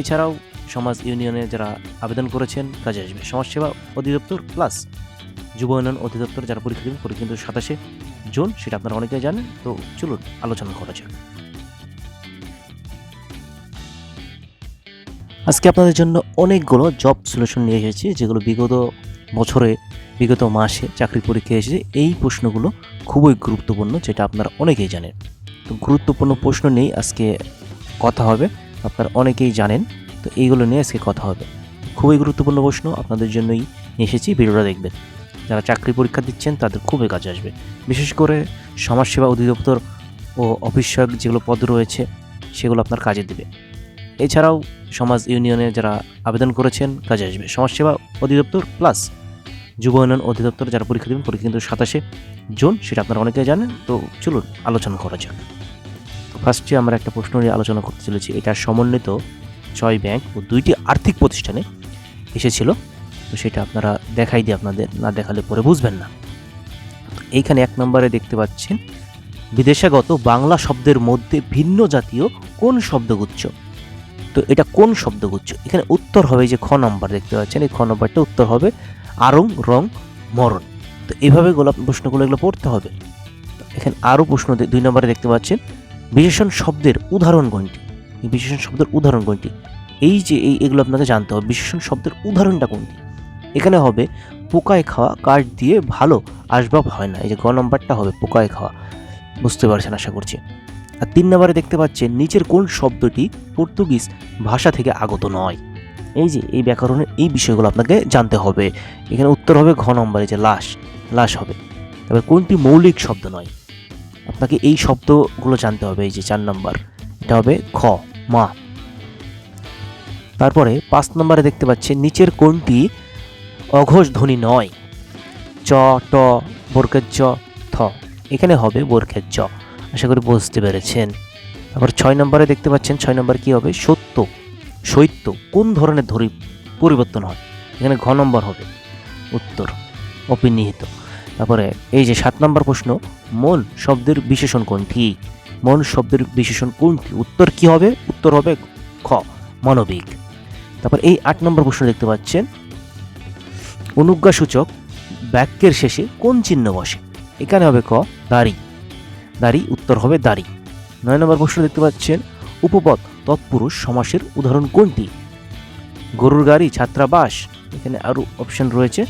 এছাড়াও সমাজ ইউনিয়নে যারা আবেদন করেছেন কাজে আসবে। সমাজসেবা অধিদপ্তর প্লাস যুব উন্নয়ন অধিদপ্তর যারা পরীক্ষা দেবেন পরীক্ষা কিন্তু 27শে জুন, সেটা আপনারা অনেকেই জানেন। তো চলুন আলোচনা করা যাক। আজকে আপনাদের জন্য অনেকগুলো জব সলিউশন নিয়ে এসেছি, যেগুলো বিগত মাসে চাকরির পরীক্ষায় এসেছে। এই প্রশ্নগুলো খুবই গুরুত্বপূর্ণ, যেটা আপনারা অনেকেই জানেন। তো গুরুত্বপূর্ণ প্রশ্ন নিয়েই আজকে কথা হবে, আপনারা অনেকেই জানেন। তো এইগুলো নিয়ে আজকে কথা হবে। খুবই গুরুত্বপূর্ণ প্রশ্ন আপনাদের জন্যই নিয়ে এসেছি, ভিডিওটা দেখবেন। যারা চাকরি পরীক্ষা দিচ্ছেন তাদের খুবই কাজে আসবে। বিশেষ করে সমাজসেবা অধিদপ্তর ও অফিস সহায়ক যেগুলো পদ রয়েছে সেগুলো আপনার কাজে দেবে। এছাড়াও সমাজ ইউনিয়নে যারা আবেদন করেছেন কাজে আসবে। সমাজসেবা অধিদপ্তর প্লাস যুব উন্নয়ন অধিদপ্তর যারা পরীক্ষা দেবেন পরীক্ষা কিন্তু 27শে জুন, সেটা আপনারা অনেকেই জানেন। তো চলুন আলোচনা করা যাক। তো ফার্স্টে আমরা একটা প্রশ্ন নিয়ে আলোচনা করতে চলেছি। এটা সমন্বিত 6 ব্যাংক ও 2টি আর্থিক প্রতিষ্ঠানে এসেছিল। তো সেটা আপনারা দেখাই দিই, আপনাদের না দেখালে পরে বুঝবেন না। এইখানে 1 নম্বরে দেখতে পাচ্ছেন, বিদেশাগত বাংলা শব্দের মধ্যে ভিন্ন জাতীয় কোন শব্দগুচ্ছ? তো এটা কোন শব্দগুচ্ছ? এখানে উত্তর হবে যে খ নম্বর দেখতে পাচ্ছেন, এই খ নম্বরটা উত্তর হবে আরং, রং, মরণ। তো এইভাবে প্রশ্নগুলো এগুলো পড়তে হবে। এখানে আরও প্রশ্ন 2 নম্বরে দেখতে পাচ্ছেন, বিশেষণ শব্দের উদাহরণ কোনটি? এই বিশেষণ শব্দের উদাহরণ কোনটি? এগুলো আপনাকে জানতে হবে। বিশেষণ শব্দের উদাহরণটা কোনটি? এখানে হবে পোকায় খাওয়া কাঠ দিয়ে ভালো আসবাব হয় না। এই যে গ নম্বরটা হবে পোকায় খাওয়া। বুঝতে পারছেন আশা করছি। আর 3 নম্বরে দেখতে পাচ্ছেন, নিচের কোন শব্দটি পর্তুগিজ ভাষা থেকে আগত নয়? এই ব্যাকরণের এই বিষয়গুলো আপনাকে জানতে হবে। এখানে উত্তর হবে ঘ নম্বরে, যে লাশ হবে। তবে কোনটি মৌলিক শব্দ নয়? আপনাকে এই শব্দগুলো জানতে হবে। এই যে 4 নম্বর, এটা হবে খ, মা। তারপরে 5 নম্বরে দেখতে পাচ্ছেন, নিচের কোনটি অঘোষ ধ্বনি নয়? চ, ট, বর্গের জ, থ। এখানে হবে বর্গের জ। আশা করি বুঝতে পেরেছেন। তারপর 6 নম্বরে দেখতে পাচ্ছেন, 6 নম্বর কি হবে? শৈত্য কোন ধরনের পরিবর্তন হয়? এখানে ঘ নম্বর হবে উত্তর, অপিনিহিত। তারপরে এই যে 7 নম্বর প্রশ্ন, মন শব্দের বিশেষণ কোনটি? মন শব্দের বিশেষণ কোনটি? উত্তর কি হবে? উত্তর হবে খ, মানবিক। তারপর এই 8 নম্বর প্রশ্ন দেখতে পাচ্ছেন, অনুজ্ঞাসূচক বাক্যের শেষে কোন চিহ্ন বসে? এখানে হবে ক, দাড়ি। উত্তর হবে দাড়ি। 9 নম্বর প্রশ্ন দেখতে পাচ্ছেন, উপপদ তৎপুরুষ সমাসের উদাহরণ কোনটি? গরুর গাড়ি, ছাত্রাবাস। এখানে আরও অপশন রয়েছে,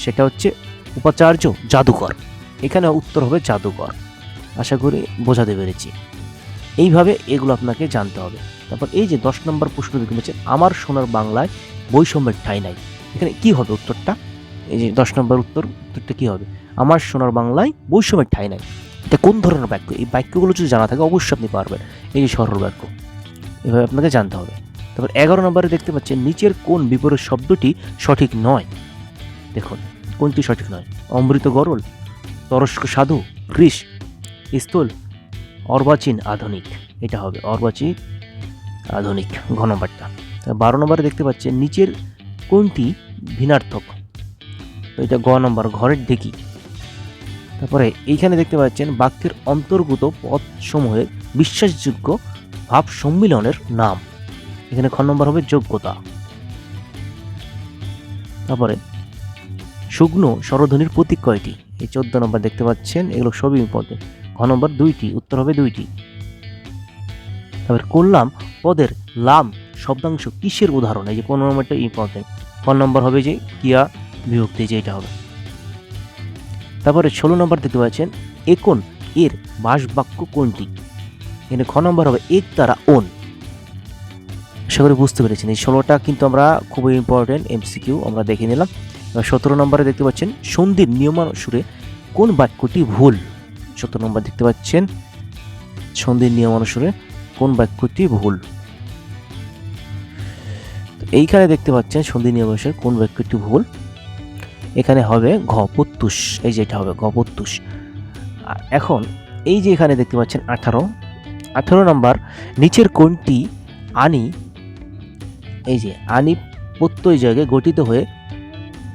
সেটা হচ্ছে উপাচার্য, জাদুকর। এখানে উত্তর হবে জাদুকর। আশা করি বোঝাতে পেরেছি। এইভাবে এগুলো আপনাকে জানতে হবে। তারপর এই যে 10 নম্বর প্রশ্ন দেখতে পাচ্ছেন, আমার সোনার বাংলায় বৈষম্যের ঠাঁই নাই। এখানে কি হবে উত্তরটা? এই যে 10 নম্বর উত্তরটা কি হবে? আমার সোনার বাংলায় বৈষম্যের ঠাঁই নাই। এটা কোন ধরনের বাক্য? এই বাক্যগুলো যদি জানা থাকে অবশ্যই আপনি পারবেন। এই যে সরল বাক্য, এভাবে আপনাকে জানতে হবে। তারপর 11 নম্বরে দেখতে পাচ্ছেন, নিচের কোন বিপরীত শব্দটি সঠিক নয়? দেখুন কোনটি সঠিক নয়? অমৃত গরল, তরস্ক সাধু, কৃষ, স্থূল, অর্বাচীন আধুনিক। এটা হবে অর্বাচীন আধুনিক, ঘ নম্বরটা। 12 নম্বরে দেখতে পাচ্ছেন, নিচের কোনটি ভিন্নার্থক? তো এটা গ নম্বর, ঘরের ঢেকি। তারপরে এইখানে দেখতে পাচ্ছেন, বাক্যের অন্তর্গত পদসমূহের বিশ্বাসযোগ্য ভাব সম্মিলনের নাম। এখানে খ নম্বর হবে যোগ্যতা। তারপরে শুকনো স্বরধ্বনির প্রতীক কয়টি? এই 14 নম্বর দেখতে পাচ্ছেন, এগুলো সবই ইম্পর্টেন্ট। ঘ নম্বর 2টি, উত্তর হবে 2টি। তারপরে করলাম পদের লাম শব্দাংশ কিসের উদাহরণ? এই যে 15 নম্বরটা ইম্পর্টেন্ট। ক নম্বর হবে যে ক্রিয়া বিভক্তি, যে এটা হবে। তারপরে 16 নম্বর দেখতে পাচ্ছেন, একন এর বাস বাক্য কোনটি? এখানে খ নম্বর হবে এক দ্বারা ওন। আশা করি বুঝতে পেরেছেন। এই 16টা কিন্তু আমরা খুবই ইম্পর্টেন্ট এমসিকিউ আমরা দেখে নিলাম। 17 নম্বরে দেখতে পাচ্ছেন, সন্ধির নিয়মানুসারে কোন বাক্যটি ভুল? 17 নম্বর দেখতে পাচ্ছেন, সন্ধির নিয়মানুসারে কোন বাক্যটি ভুল? এইখানে দেখতে পাচ্ছেন সন্ধির নিয়মানুসারে কোন বাক্যটি ভুল? এখানে হবে ঘ, প্রত্যুষ। এই যে এটা হবে ঘ, প্রত্যুষ। এখন এই যে এখানে দেখতে পাচ্ছেন 18 নম্বর, নিচের কোনটি আনি প্রত্যয় জায়গায় গঠিত হয়ে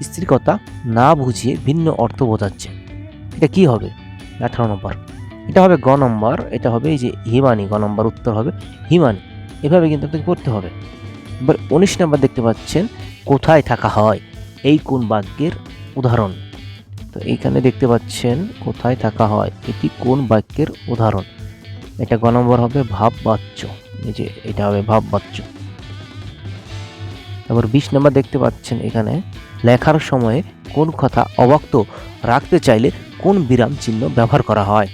স্ত্রীর কথা না বুঝিয়ে ভিন্ন অর্থ বোঝাচ্ছে? এটা কি হবে? 18 নম্বর, এটা হবে গ নম্বর। এটা হবে এই যে হিমানি, গ নম্বর উত্তর হবে হিমানি। এভাবে কিন্তু আপনাকে পড়তে হবে। এবার 19 নাম্বার দেখতে পাচ্ছেন কোথায় থাকা হয়, এই কোন বাক্যের উদাহরণ। তো এইখানে দেখতে পাচ্ছেন কোথায় থাকা হয়, এটি কোন বাক্যের উদাহরণ। এটা গ নম্বর হবে ভাব বাচ্য, এই যে এটা হবে ভাব বাচ্য। তারপর 20 নম্বর দেখতে পাচ্ছেন এখানে লেখার সময়ে কোন কথা অব্যক্ত রাখতে চাইলে কোন বিরাম চিহ্ন ব্যবহার করা হয়।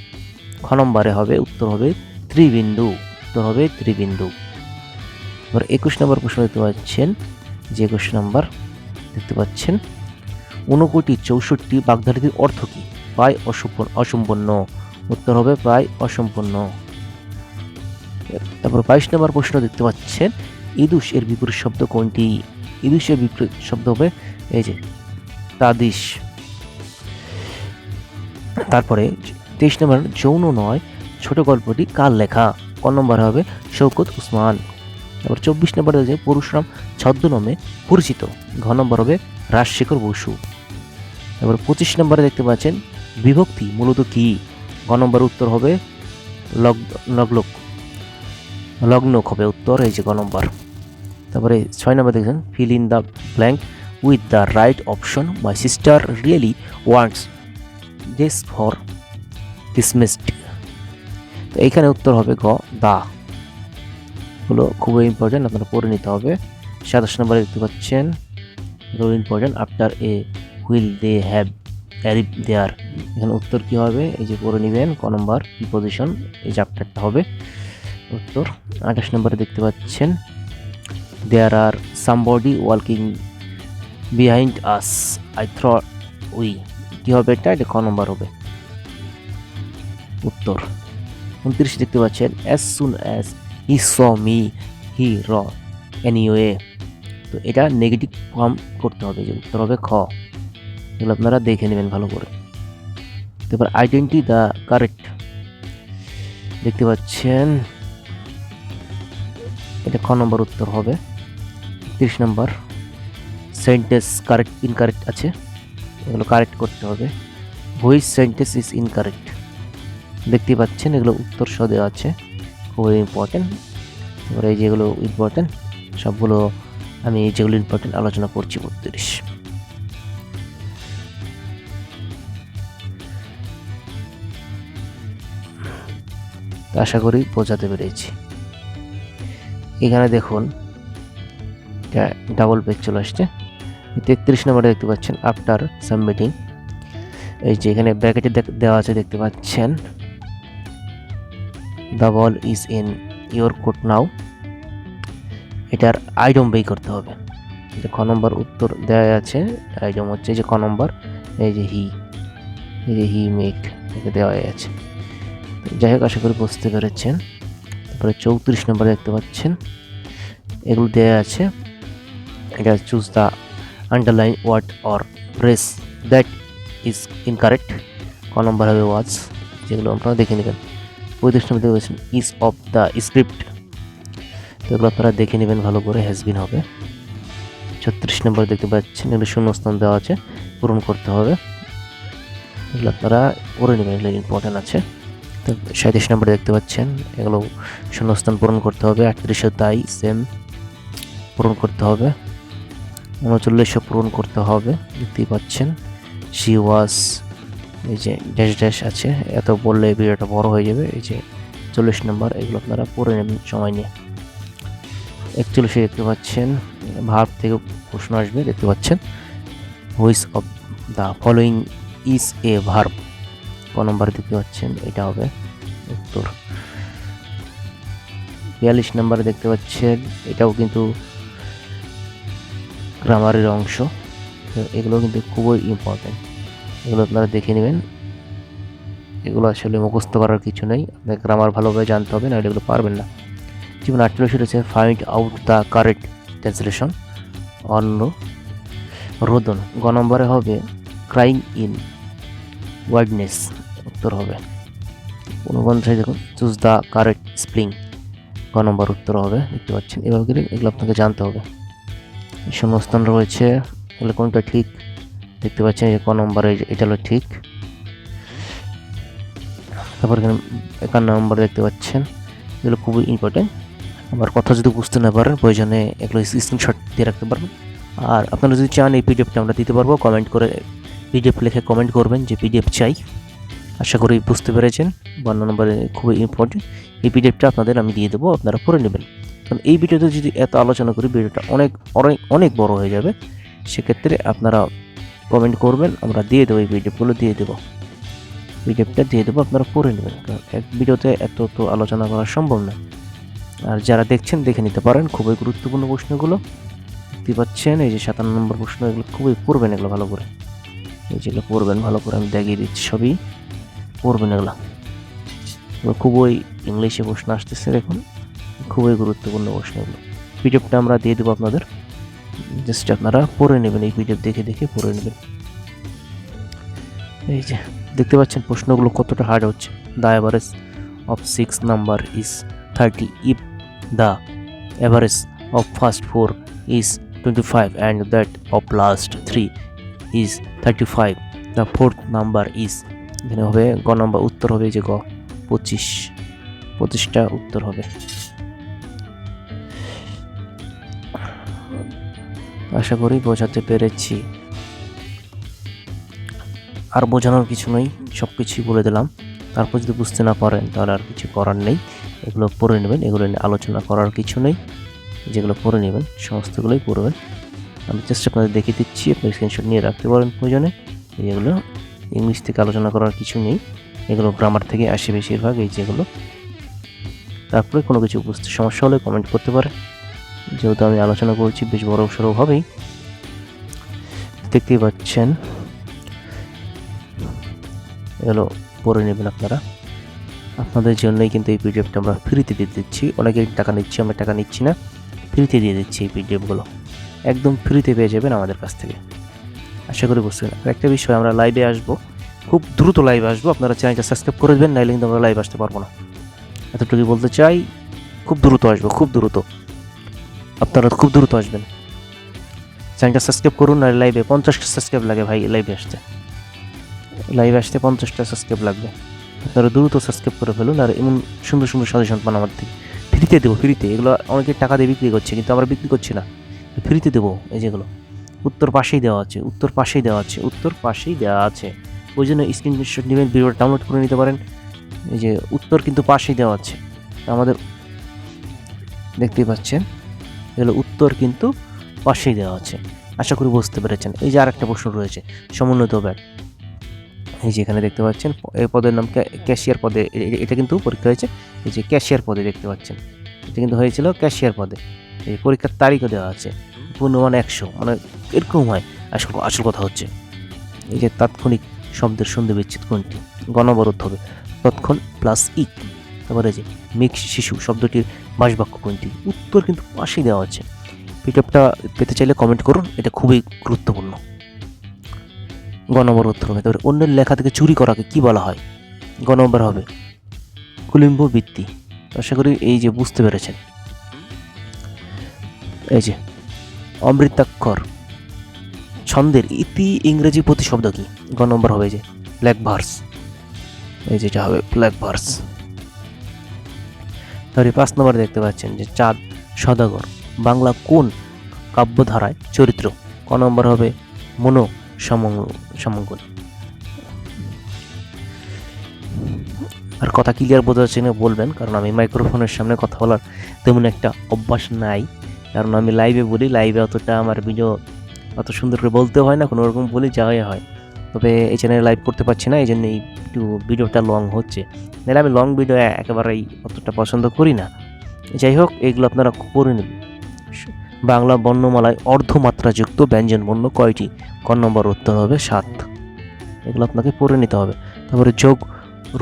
খ নম্বরে হবে উত্তর হবে ত্রিবিন্দু, উত্তর হবে ত্রিবিন্দু। এবার 21 নম্বর প্রশ্ন দেখতে পাচ্ছেন, যে 21 নম্বর দেখতে পাচ্ছেন 59 বাগধারাটির অর্থ কি, প্রায় অসম্পূর্ণ, উত্তর হবে প্রায় অসম্পূর্ণ। তারপর 22 নম্বর প্রশ্ন দেখতে পাচ্ছেন ইদুষ এর বিপরীত শব্দ কোনটি, ইদুষ এর বিপরীত শব্দ হবে এই যে তাদিশ। তারপরে 23 নম্বর যৌন নয় ছোট গল্পটি কার লেখা, ক নম্বর হবে শওকত উসমান। তারপর 24 নম্বরে যে পরশুরাম ছদ্মনামে পরিচিত, ঘ নম্বর হবে রাজশেখর বসু। তারপর 25 নম্বরে দেখতে পাচ্ছেন বিভক্তি মূলত কি, গ নম্বর উত্তর হবে লগ্নক হবে উত্তর, এই যে গ নম্বর। তারপরে 6 নম্বর দেখছেন fill in the blank with the right option, my sister really wants this for dismissed. তো এইখানে উত্তর হবে গ দা, হলো খুবই ইম্পর্টেন্ট, আপনারা পড়ে নিতে হবে। 27 নম্বরে দেখতে পাচ্ছেন এগুলো important, after a while they have arrive there, এখানে উত্তর কি হবে এই যে পড়ে নেবেন, ক নম্বর প্রিপোজিশন, এই চ্যাপ্টারটা হবে উত্তর। 28 নম্বরে দেখতে পাচ্ছেন there are somebody walking behind us, I থ্রট উই, কি হবে এটা, এটা ক নম্বর হবে উত্তর। 29 দেখতে পাচ্ছেন as soon as he saw me he র এনিওয়ে, তো এটা নেগেটিভ ফর্ম করতে হবে, যে উত্তর হবে খ, এগুলো আপনারা দেখে নেবেন ভালো করে। তারপর আইডেন্টি দ্য কারেক্ট দেখতে পাচ্ছেন, এটা খ নম্বর উত্তর হবে। 30 নম্বর সেন্টেন্স কারেক্ট ইনকারেক্ট আছে, এগুলো কারেক্ট করতে হবে, হুইচ সেন্টেন্স ইজ ইনকারেক্ট দেখতে পাচ্ছেন, এগুলো উত্তর সহ দেওয়া আছে, খুবই ইম্পর্টেন্ট। এবার এই যেগুলো ইম্পর্টেন্ট সবগুলো আমি যেগুলো ইম্পর্টেন্ট আলোচনা করছি 32। আশা করি বোঝাতে পেরেছি। এখানে দেখুন ডাবল পেজ চলে আসছে। 33 নম্বরে দেখতে পাচ্ছেন আফটার সাবমিটিং, এই যে এখানে ব্র্যাকেটে দেওয়া আছে দেখতে পাচ্ছেন the ball is in your court now, এটার আইডম বেই করতে হবে, এটা খ নম্বর উত্তর দেওয়া আছে। আইডম হচ্ছে যে ক নম্বর, এই যে হি মেক, এটা দেওয়া আছে। যাই হোক আশা করি বুঝতে পেরেছেন। তারপরে 34 নম্বরে দেখতে পাচ্ছেন এগুলো দেওয়া আছে, এটা choose the underline word or phrase that is incorrect, ক নম্বর হবে ওয়াজ, যেগুলো আপনারা দেখে নেবেন। 35 নম্বর দেখতে পাচ্ছেন ইজ অফ দ্য স্ক্রিপ্ট, তো এগুলো আপনারা দেখে নেবেন ভালো করে, হ্যাজবিন হবে। 36 নম্বর দেখতে পাচ্ছেন এগুলো শূন্যস্থান দেওয়া আছে, পূরণ করতে হবে, এগুলো আপনারা পড়ে নেবেন, এগুলো ইম্পর্টেন্ট আছে। তো 37 নম্বরে দেখতে পাচ্ছেন এগুলো শূন্যস্থান পূরণ করতে হবে। 38 তাই সেম পূরণ করতে হবে। 39 পূরণ করতে হবে, দেখতেই পাচ্ছেন শি ওয়াজ, এই যে ড্যাশ ড্যাশ আছে, এত বললে ভিডিওটা বড় হয়ে যাবে। এই যে 40 নম্বর, এগুলো আপনারা পড়ে নেবেন সময় নিয়ে। 41 দেখতে পাচ্ছেন ভার্ব থেকে প্রশ্ন আসবে, দেখতে পাচ্ছেন which of the following is a verb, ক নম্বর দেখতে পাচ্ছেন এটা হবে উত্তর। 42 নম্বরে দেখতে পাচ্ছেন এটাও কিন্তু গ্রামারের অংশ, এগুলো কিন্তু খুবই ইম্পর্টেন্ট, এগুলো আপনারা দেখে নেবেন, এগুলো আসলে মুখস্থ করার কিছু নেই, আপনার গ্রামার ভালোভাবে জানতে হবে, না এগুলো পারবেন না। যেমন 48 রয়েছে find out the correct translation, অন্য রোদন, গ নম্বরে হবে ক্রাইং ইন ওয়ার্ডনেস, উত্তর হবে। 49 দেখুন চুজ দ্য কারেক্ট স্প্লিং, গ নম্বর উত্তর হবে, দেখতে পাচ্ছেন। এভাবে করে এগুলো আপনাকে জানতে হবে। শূন্যস্থান রয়েছে, এগুলো কোনটা ঠিক দেখতে পাচ্ছেন, ক নম্বরে এটা হলো ঠিক। তারপর এখানে 51 নম্বর দেখতে পাচ্ছেন, এগুলো খুবই ইম্পর্টেন্ট, আমার কথা যদি বুঝতে না পারেন প্রয়োজনে এগুলো স্ক্রিনশট দিয়ে রাখতে পারবেন। আর আপনারা যদি চান এই পিডিএফটা আমরা দিতে পারবো, কমেন্ট করে পিডিএফ লিখে কমেন্ট করবেন যে পিডিএফ চাই। আশা করি বুঝতে পেরেছেন। 52 নম্বরে খুবই ইম্পর্টেন্ট, এই পিডিএফটা আপনাদের আমি দিয়ে দেবো, আপনারা পড়ে নেবেন। কারণ এই ভিডিওতে যদি এত আলোচনা করি ভিডিওটা অনেক অনেক অনেক বড় হয়ে যাবে। সেক্ষেত্রে আপনারা কমেন্ট করবেন, আমরা দিয়ে দেবো, এই পিডিএফগুলো দিয়ে দেবো, পিডিএফটা দিয়ে দেবো, আপনারা পড়ে নেবেন। কারণ এক ভিডিওতে এত তো আলোচনা করা সম্ভব না। আর যারা দেখছেন দেখে নিতে পারেন, খুবই গুরুত্বপূর্ণ প্রশ্নগুলো দেখতে পাচ্ছেন। এই যে 57 নম্বর প্রশ্ন, এগুলো খুবই পড়বেন, এগুলো ভালো করে, এই যেগুলো পড়বেন ভালো করে, আমি দেখিয়ে দিচ্ছি, সবই পড়বেন এগুলো খুবই ইংলিশে প্রশ্ন আসতেছে দেখুন, খুবই গুরুত্বপূর্ণ প্রশ্ন এগুলো। পিডিএফটা আমরা দিয়ে দেবো আপনাদের, জাস্ট আপনারা পড়ে নেবেন, এই পিডিএফ দেখে দেখে পড়ে নেবেন। এই যে দেখতে পাচ্ছেন প্রশ্নগুলো কতটা হার্ড হচ্ছে। The average of 6 number is 30 if the average of first 4 is 25 and that of last 3 is 35, the fourth number is, এখানে হবে গ নম্বর উত্তর হবে যে গ 25টা উত্তর হবে। আশা করি বোঝাতে পেরেছি, আর বোঝানোর কিছু নেই, সব কিছুই বলে দিলাম। তারপর যদি বুঝতে না পারেন তাহলে আর কিছু করার নেই, এগুলো পড়ে নেবেন, এগুলো নিয়ে আলোচনা করার কিছু নেই, যেগুলো পড়ে নেবেন সমস্তগুলোই পড়বেন। আমি জাস্ট আপনাদের দেখিয়ে দিচ্ছি, আপনি স্ক্রিনশট নিয়ে রাখতে পারেন প্রয়োজনে। এগুলো ইংলিশ থেকে আলোচনা করার কিছু নেই, এগুলো গ্রামার থেকে আসে বেশিরভাগ, এই যেগুলো। তারপরে কোনো কিছু বুঝতে সমস্যা হলে কমেন্ট করতে পারেন, যেহেতু আমি আলোচনা করছি বেশ বড় সড়োভাবেই, দেখতেই পাচ্ছেন। এগুলো পড়ে নেবেন আপনারা, আপনাদের জন্যই কিন্তু এই পিডিএফটা আমরা ফ্রিতে দিয়ে দিচ্ছি। অনেকেই টাকা নিচ্ছি, আমরা টাকা নিচ্ছি না, ফ্রিতে দিয়ে দিচ্ছি এই পিডিএফগুলো, একদম ফ্রিতে পেয়ে যাবেন আমাদের কাছ থেকে। আশা করি বুঝতে পারেন। আর একটা বিষয়, আমরা লাইভে আসবো, খুব দ্রুত লাইভে আসবো, আপনারা চ্যানেলটা সাবস্ক্রাইব করে দেবেন, নাইলে কিন্তু আমরা লাইভ আসতে পারবো না, এতটুকুই বলতে চাই। খুব দ্রুত আসবো, খুব দ্রুত, আপনারা খুব দ্রুত আসবেন। চ্যানেলটা সাবস্ক্রাইব করুন, আর লাইভে 50টা সাবস্ক্রাইব লাগে ভাই, লাইভে আসতে 50টা সাবস্ক্রাইব লাগবে। আপনারা দ্রুত সাবস্ক্রাইব করে ফেলুন, আর এমন সুন্দর সুন্দর সাজেশন পান আমার থেকে, ফ্রিতে দেবো, ফ্রিতে। এগুলো অনেকে টাকা দিয়ে বিক্রি করছে, কিন্তু আমরা বিক্রি করছি না, ফ্রিতে দেবো। এই যেগুলো উত্তর পাশেই দেওয়া আছে, উত্তর পাশেই দেওয়া আছে, উত্তর পাশেই দেওয়া আছে, ওই জন্য স্ক্রিনশট নেবেন, ভিডিওটা ডাউনলোড করে নিতে পারেন। এই যে উত্তর কিন্তু পাশেই দেওয়া আছে আমাদের, দেখতেই পাচ্ছেন, এগুলো উত্তর কিন্তু পাশেই দেওয়া আছে। আশা করি বুঝতে পেরেছেন। এই যে আরেকটা প্রশ্ন রয়েছে, সমন্বিত ব্যাট, এই যে এখানে দেখতে পাচ্ছেন, এই পদের নাম ক্যাশিয়ার পদে, এটা কিন্তু পরীক্ষা হয়েছে, এই যে ক্যাশিয়ার পদে দেখতে পাচ্ছেন, এটা কিন্তু হয়েছিল ক্যাশিয়ার পদে। এই পরীক্ষার তারিখও দেওয়া আছে, পূর্ণমান 100, মানে এরকম হয়। আসল কথা হচ্ছে, এই যে তাৎক্ষণিক শব্দের সন্ধি বিচ্ছেদ কোনটি? গণবরোধ হবে, তৎক্ষণ প্লাস ইক। তারপরে যে মিক্স শিশু শব্দটির বাসবাক্য কোনটি? উত্তর কিন্তু পাশেই দেওয়া আছে। পিডিএফটা পেতে চাইলে কমেন্ট করুন, এটা খুবই গুরুত্বপূর্ণ। গ নম্বর উত্তর হবে। তারপরে অন্যের লেখা থেকে চুরি করাকে কি বলা হয়? গ নম্বর হবে কুলিম্ব বৃত্তি। আশা করি এই যে বুঝতে পেরেছেন। এই যে অমৃতাক্ষর ছন্দের ইতি ইংরেজি প্রতিশব্দ কি? গ নম্বর হবে যে ব্ল্যাক ভার্স, এই যেটা হবে ব্ল্যাক ভার্স। তারপরে 5 নম্বর দেখতে পাচ্ছেন যে চাঁদ সদাগর বাংলা কোন কাব্যধারায় চরিত্র? ক নম্বর হবে মনো সমঙ্গল। আর কথা ক্লিয়ার বোঝা যাচ্ছে না বলবেন, কারণ আমি মাইক্রোফোনের সামনে কথা বলার তেমন একটা অভ্যাস নাই, কারণ আমি লাইভে বলি, লাইভে অতটা আমার ভিডিও অত সুন্দর করে বলতে হয় না, কোনো রকম বলি যাওয়াই হয়। তবে এই চ্যানেলে লাইভ করতে পারছি না, এই জন্য একটু ভিডিওটা লং হচ্ছে, নাহলে আমি লং ভিডিও একেবারেই অতটা পছন্দ করি না। যাই হোক, এগুলো আপনারা পড়ে নেবেন। বাংলা বর্ণমালায় অর্ধমাত্রাযুক্ত ব্যঞ্জন বর্ণ কয়টি? ক নম্বর উত্তর হবে 7। এগুলো আপনাকে পড়ে নিতে হবে। তারপরে যোগ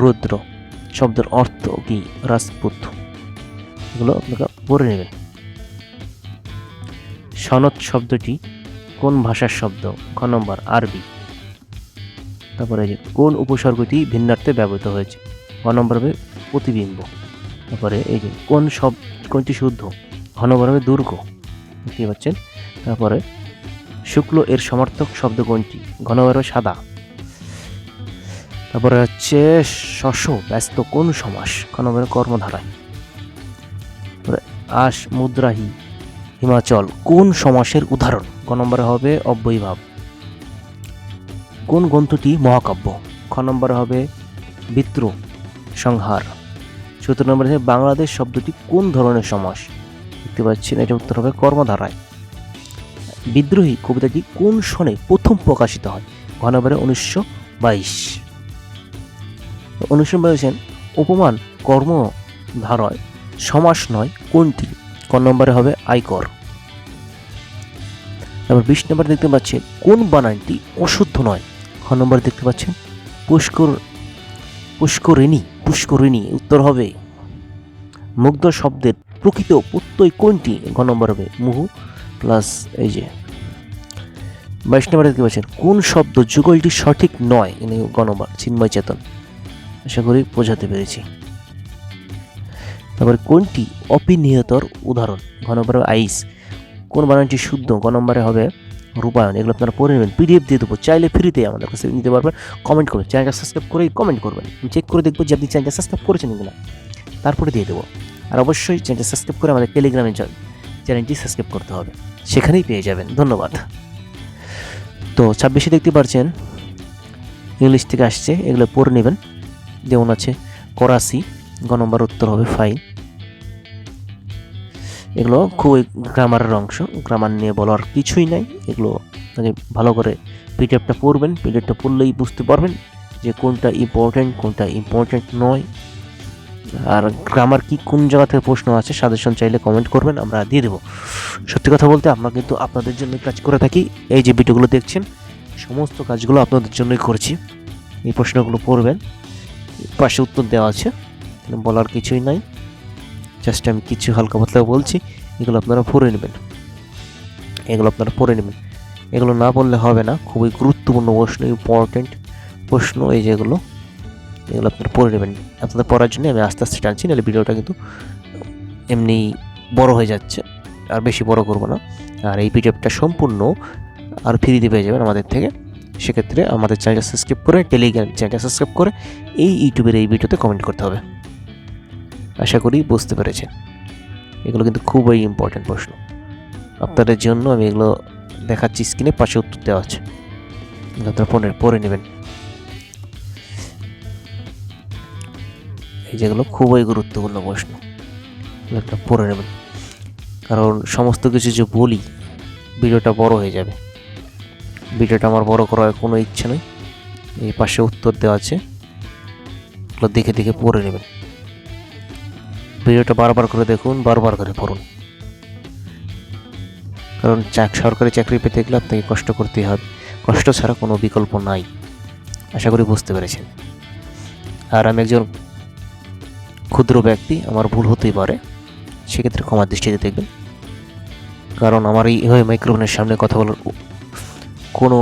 রুদ্র শব্দের অর্থ কি? রাজপুত। এগুলো আপনাকে পড়ে নেবেন। সনদ শব্দটি কোন ভাষার শব্দ? খ নম্বর আরবি। তারপরে যে কোন উপসর্গটি ভিন্নার্থে ব্যবহৃত হয়েছে? ক নম্বর হবে প্রতিবিম্ব। তারপরে এই যে কোনটি শুদ্ধ? ঘ নম্বর হবে দুর্গ, দেখতে পাচ্ছেন। তারপরে শুক্ল এর সমর্থক শব্দ কোনটি? ঘ নম্বর হবে সাদা। তারপরে হচ্ছে শস্য ব্যস্ত কোন সমাস? খ নম্বরে কর্মধারায়। তারপরে মুদ্রাহী হিমাচল কোন সমাসের উদাহরণ? ক নম্বরে হবে অব্যয়ীভাব। কোন গ্রন্থটি মহাকাব্য? খ নম্বরে হবে বিদ্রোহ সংহার। ৭৪ নম্বরে বাংলাদেশ শব্দটি কোন ধরনের সমাস? দেখতে পাচ্ছেন এটা উত্তর হবে কর্মধারায়। বিদ্রোহী কবিতাটি কোন সনে প্রথম প্রকাশিত হয়? ঘ নম্বরে 1922। 1922 উপমান কর্মধারয় সমাস নয় কোনটি? ক নম্বরে হবে আয়কর। তারপর 20 নম্বরে দেখতে পাচ্ছেন কোন বানানটি অশুদ্ধ নয়? খ নম্বরে দেখতে পাচ্ছেন পুষ্করিণী। উত্তর হবে মুগ্ধ শব্দের প্রকৃত প্রত্যয় কোনটি? ঘ নম্বর হবে মুহু প্লাস এই যে। 22 নম্বরে দেখতে পাচ্ছেন কোন শব্দ যুগলটি সঠিক নয়? গ নম্বর চিন্ময় চেতন। আশা করি বোঝাতে পেরেছি। তারপরে কোনটি অপিনিয়তর উদাহরণ? ঘ নম্বরে আইস। কোন বানানটি শুদ্ধ? গ নম্বরে হবে রূপায়ণ। এগুলো আপনারা পড়ে নেবেন, পিডিএফ দিয়ে দেবো, চাইলে ফ্রিতে আমাদের কাছে নিতে পারবেন। কমেন্ট করবেন, চ্যানেলটা সাবস্ক্রাইব করেই কমেন্ট করবেন, চেক করে দেখবো যে আপনি চ্যানেলটা সাবস্ক্রাইব করেছেন কিনা, তারপরে দিয়ে দেবো। আর অবশ্যই চ্যানেলটা সাবস্ক্রাইব করে আমাদের টেলিগ্রামে চ্যানেলটি সাবস্ক্রাইব করতে হবে, সেখানেই পেয়ে যাবেন। ধন্যবাদ। তো 26 দেখতে পাচ্ছেন ইংলিশ থেকে আসছে, এগুলো পড়ে নেবেন। যেমন আছে করাচি, গ নম্বর উত্তর হবে ফাইন। এগুলো খুবই গ্রামারের অংশ, গ্রামার নিয়ে বলার কিছুই নাই। এগুলো মানে ভালো করে পিডিএফটা পড়বেন, পিডিএফটা পড়লেই বুঝতে পারবেন যে কোনটা ইম্পর্টেন্ট নয়। আর গ্রামার কি কোন জায়গা থেকে প্রশ্ন আছে সাজেশন চাইলে কমেন্ট করবেন, আমরা দিয়ে দেবো। সত্যি কথা বলতে আমরা কিন্তু আপনাদের জন্য কাজ করে থাকি। এই যে ভিডিওগুলো দেখছেন সমস্ত কাজগুলো আপনাদের জন্যই করছি। এই প্রশ্নগুলো পড়বেন, পাশে উত্তর দেওয়া আছে, বলার কিছুই নাই। জাস্ট আমি কিছু হালকা পাতলা বলছি, এগুলো আপনারা পড়ে নেবেন। এগুলো না বললে হবে না, খুবই গুরুত্বপূর্ণ প্রশ্ন, ইম্পর্টেন্ট প্রশ্ন এই যেগুলো, এগুলো আপনারা পড়ে নেবেন। আপনাদের পড়ার জন্য আমি আস্তে আস্তে টানছি, নাহলে ভিডিওটা কিন্তু এমনি বড় হয়ে যাচ্ছে, আর বেশি বড় করবো না। আর এই পিডিএফটা সম্পূর্ণ আর ফ্রিতে পেয়ে যাবেন আমাদের থেকে। সেক্ষেত্রে আমাদের চ্যানেলটা সাবস্ক্রাইব করে, টেলিগ্রাম চ্যানেলটা সাবস্ক্রাইব করে এই ইউটিউবের এই ভিডিওতে কমেন্ট করতে হবে। আশা করি বুঝতে পেরেছেন। এগুলো কিন্তু খুবই ইম্পর্টেন্ট প্রশ্ন আপনাদের জন্য। আমি এগুলো দেখাচ্ছি স্ক্রিনে, পাশে উত্তর দেওয়া আছে, আপনারা পড়ে নেবেন। এই যেগুলো খুবই গুরুত্বপূর্ণ প্রশ্ন, আপনারা পড়ে নেবেন। কারণ সমস্ত কিছু যে বলি ভিডিওটা বড় হয়ে যাবে, ভিডিওটা আমার বড় করার কোনো ইচ্ছে নেই। এই পাশে উত্তর দেওয়া আছে, এগুলো দেখে দেখে পড়ে নেবেন। ভিডিওটা বারবার করে দেখুন, বারবার করে পড়ুন। কারণ সরকারি চাকরি পেতে গেলে আপনাকে কষ্ট করতেই হবে, কষ্ট ছাড়া কোনো বিকল্প নাই। আশা করি বুঝতে পেরেছেন। আর আমি একজন ক্ষুদ্র ব্যক্তি, আমার ভুল হতেই পারে, সেক্ষেত্রে ক্ষমার দৃষ্টিতে দেখবেন। কারণ আমার এইভাবে মাইক্রোফোনের সামনে কথা বলার কোনো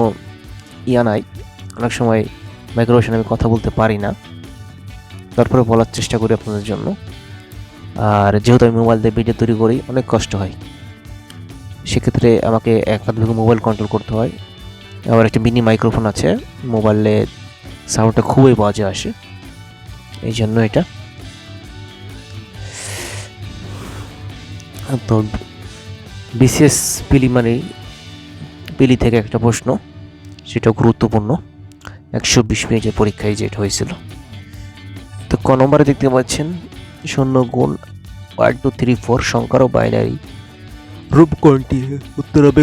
নাই। অনেক সময় মাইক্রোফোনের সামনে আমি কথা বলতে পারি না, তারপরে বলার চেষ্টা করি আপনাদের জন্য। আর যেহেতু আমি মোবাইল দিয়ে ভিডিও তৈরি করি, অনেক কষ্ট হয়, সেক্ষেত্রে আমাকে একাধিক মোবাইল কন্ট্রোল করতে হয়। আবার একটা মিনি মাইক্রোফোন আছে, মোবাইলে সাউন্ডটা খুবই বাজে আসে, এই জন্য এটা। তো বিশেষ পিলি থেকে একটা প্রশ্ন, সেটা গুরুত্বপূর্ণ, 120 পেজের পরীক্ষায় যেটা হয়েছিল। তো ক নম্বরে দেখতে পাচ্ছেন 0 গুণ 1 2 3 4 সংখ্যার বাইনারি রূপ কোনটি? উত্তর হবে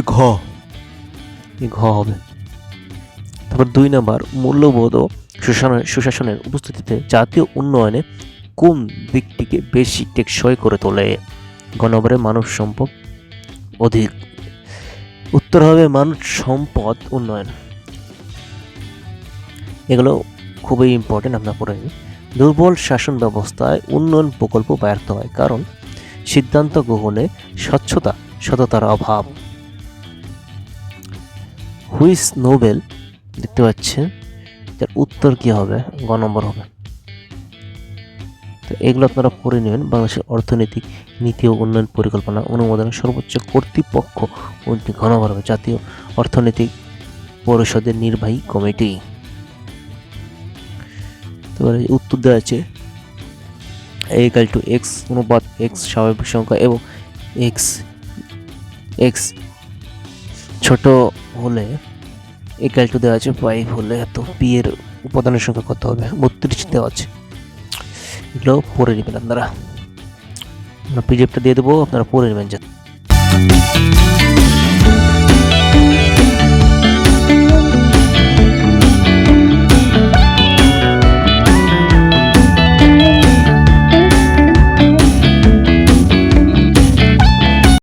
ঘ হবে। তারপর 2 নম্বর মূল্যবোধ ও সুশাসনের উপস্থিতিতে জাতীয় উন্নয়নে কোন দিকটিকে বেশি টেকসই করে তোলে? গ নম্বরে মানব সম্পদ অধিক। উত্তর হবে মানব সম্পদ উন্নয়ন। এগুলো খুবই ইম্পর্টেন্ট, আপনারা পড়ে নিন। দুর্বল শাসন ব্যবস্থায় উন্নয়ন প্রকল্প ব্যর্থ হয় কারণ সিদ্ধান্ত গ্রহণে সততার অভাব। হুইস নোবেল দেখতে পাচ্ছেন, তার উত্তর কি হবে? গ নম্বর হবে। তো এগুলো আপনারা পড়ে নেবেন। বাংলাদেশের অর্থনৈতিক নীতি ও উন্নয়ন পরিকল্পনা অনুমোদনের সর্বোচ্চ কর্তৃপক্ষ কোনটি? ঘ নম্বর হবে জাতীয় অর্থনৈতিক পরিষদের নির্বাহী কমিটি। তারপরে উত্তর দেওয়া আছে a = x অনুপাত x স্বাভাবিক সংখ্যা এবং এক্স এক্স ছোট হলে ইকুয়াল টু দেওয়া আছে 5 হলে তো পি এর উপাদানের সংখ্যা কত হবে? 32 দেওয়া আছে। এগুলো পড়ে নেবেন আপনারা, পিডিএফটা দিয়ে দেবো, আপনারা পড়ে নেবেন।